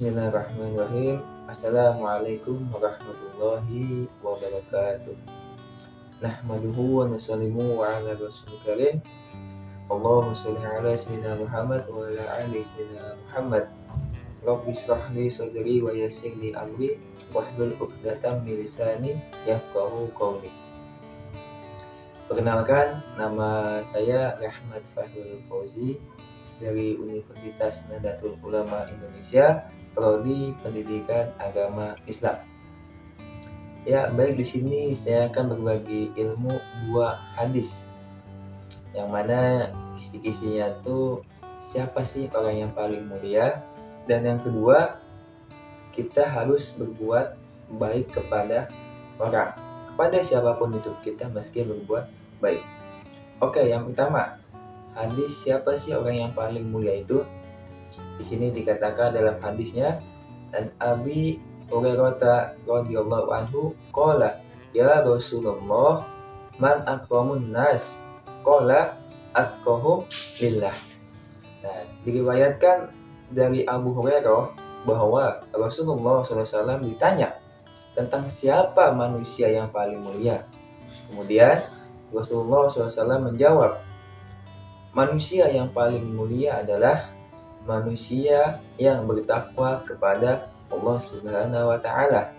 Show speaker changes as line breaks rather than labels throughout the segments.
Bismillahirrahmanirrahim. Assalamualaikum warahmatullahi wabarakatuh. Nahmaduhu wa nusallimu wa ala rasulil karim. Allahumma sholli ala sayyidina Muhammad wa ala ali sayyidina Muhammad. Rabbi shrah li sadri wa yassir li amri wahlul 'uqdatam min lisani yafqahu qawli. Perkenalkan, nama saya Rahmat Fahrul Fauzi dari Universitas Nahdlatul Ulama Indonesia, Prodi Pendidikan Agama Islam. Ya, baik, di sini saya akan berbagi ilmu dua hadis, yang mana kisi-kisinya tuh siapa sih orang yang paling mulia, dan yang kedua, kita harus berbuat baik kepada orang, kepada siapapun itu kita meski berbuat baik. Oke, yang pertama, hadis siapa sih orang yang paling mulia itu? Di sini dikatakan dalam hadisnya, dan Abi Hurairah radhiyallahu anhu qala, ya Rasulullah, man akramun nas? Qala atqahum lillah. Nah, diriwayatkan dari Abu Hurairah bahwa Rasulullah SAW ditanya tentang siapa manusia yang paling mulia. Kemudian Rasulullah SAW menjawab, manusia yang paling mulia adalah manusia yang bertakwa kepada Allah Subhanahu wa taala.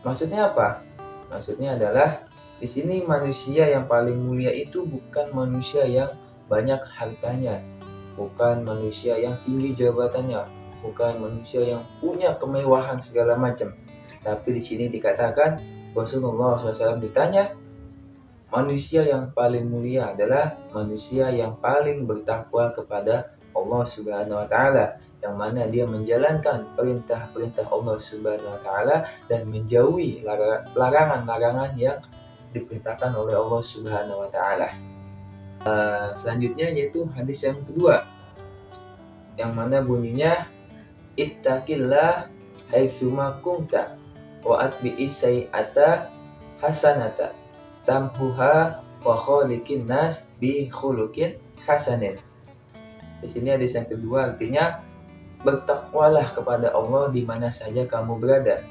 Maksudnya apa? Maksudnya adalah di sini manusia yang paling mulia itu bukan manusia yang banyak hartanya, bukan manusia yang tinggi jabatannya, bukan manusia yang punya kemewahan segala macam. Tapi di sini dikatakan Rasulullah SAW ditanya, manusia yang paling mulia adalah manusia yang paling bertakwa kepada Allah Subhanahu wa taala, yang mana dia menjalankan perintah-perintah Allah Subhanahu wa taala dan menjauhi larangan-larangan yang diperintahkan oleh Allah Subhanahu wa taala. Selanjutnya yaitu hadis yang kedua, yang mana bunyinya, ittaqillah haitsuma kunta wa atbi'is sayyi'ata hasanata tamhuha wa khaliqin nas bi khuluqin hasanin. Di sini hadis yang kedua artinya, bertakwalah kepada Allah di mana saja kamu berada,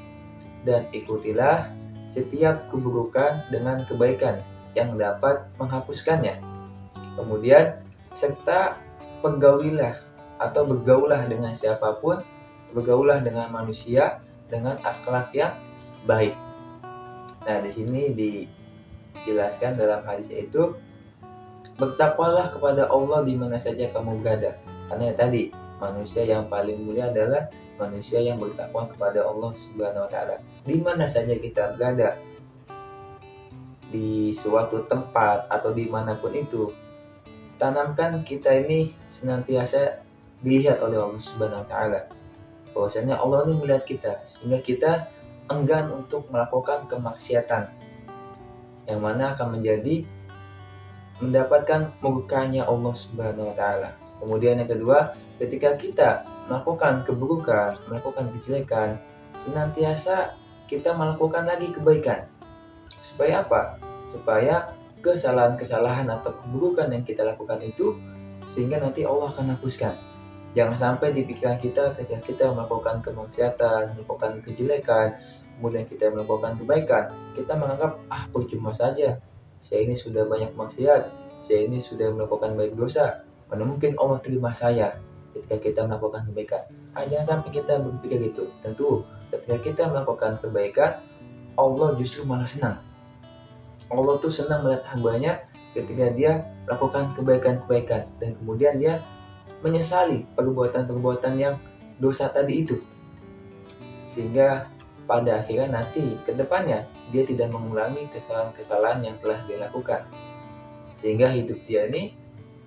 dan ikutilah setiap keburukan dengan kebaikan yang dapat menghapuskannya. Kemudian serta bergaulilah dengan siapapun, bergaulah dengan manusia dengan akhlak yang baik. Nah, di sini dijelaskan dalam hadis itu, bertakwalah kepada Allah di mana saja kamu berada. Karena tadi, manusia yang paling mulia adalah manusia yang bertakwa kepada Allah Subhanahu wa taala. Di mana saja kita berada, di suatu tempat atau dimanapun itu, tanamkan kita ini senantiasa dilihat oleh Allah Subhanahu wa taala. Bahwasanya Allah ini melihat kita, sehingga kita enggan untuk melakukan kemaksiatan, yang mana akan mendapatkan murkanya Allah Subhanahu wa taala. Kemudian yang kedua, ketika kita melakukan keburukan, melakukan kejelekan, senantiasa kita melakukan lagi kebaikan. Supaya apa? Supaya kesalahan-kesalahan atau keburukan yang kita lakukan itu, sehingga nanti Allah akan hapuskan. Jangan sampai di pikiran kita ketika kita melakukan kemaksiatan, melakukan kejelekan, kemudian kita melakukan kebaikan, kita menganggap, percuma saja, saya ini sudah banyak maksiat, saya ini sudah melakukan banyak dosa, mana mungkin Allah terima saya ketika kita melakukan kebaikan. Jangan sampai kita berpikir itu. Tentu ketika kita melakukan kebaikan, Allah justru malah senang. Allah tuh senang melihat hambanya ketika dia melakukan kebaikan-kebaikan, dan kemudian dia menyesali perbuatan-perbuatan yang dosa tadi itu, sehingga pada akhirnya nanti ke depannya dia tidak mengulangi kesalahan-kesalahan yang telah dia lakukan, sehingga hidup dia ini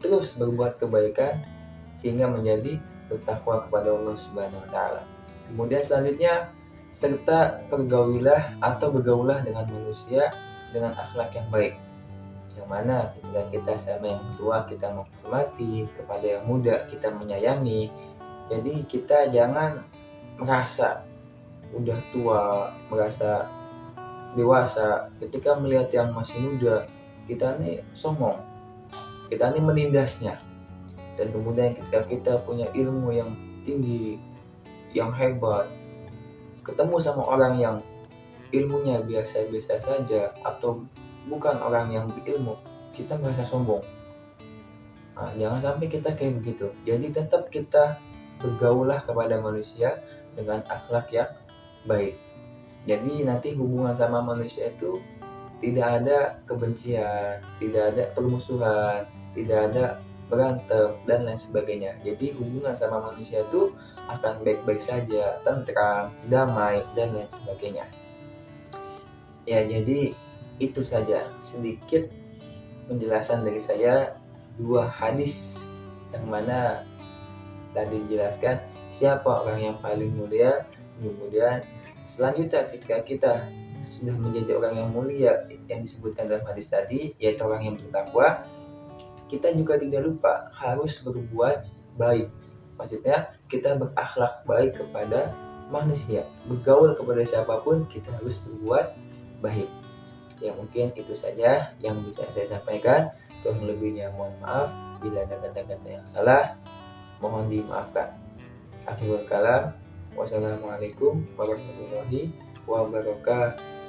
terus berbuat kebaikan sehingga menjadi bertakwa kepada Allah Subhanahu wa taala. Kemudian selanjutnya, serta bergaulah dengan manusia dengan akhlak yang baik, yang mana ketika kita sama yang tua kita menghormati, kepada yang muda kita menyayangi. Jadi kita jangan merasa udah tua, merasa dewasa, ketika melihat yang masih muda, kita nih sombong, kita nih menindasnya. Dan kemudian ketika kita punya ilmu yang tinggi, yang hebat, ketemu sama orang yang ilmunya biasa-biasa saja atau bukan orang yang berilmu, kita merasa sombong. Nah, jangan sampai kita kayak begitu. Jadi tetap kita bergaullah kepada manusia dengan akhlak yang baik. Jadi nanti hubungan sama manusia itu tidak ada kebencian, tidak ada permusuhan, tidak ada berantem dan lain sebagainya. Jadi hubungan sama manusia itu akan baik-baik saja, tentram, damai dan lain sebagainya. Ya, jadi itu saja sedikit penjelasan dari saya dua hadis yang mana tadi dijelaskan siapa orang yang paling mulia. Kemudian selanjutnya ketika kita sudah menjadi orang yang mulia yang disebutkan dalam hadis tadi, yaitu orang yang bertakwa, kita juga tidak lupa harus berbuat baik. Maksudnya kita berakhlak baik kepada manusia, bergaul kepada siapapun kita harus berbuat baik. Ya mungkin itu saja yang bisa saya sampaikan. Kurang lebihnya mohon maaf. Bila ada kata-kata yang salah, mohon dimaafkan. Akhirul kalam. Wassalamualaikum warahmatullahi wabarakatuh.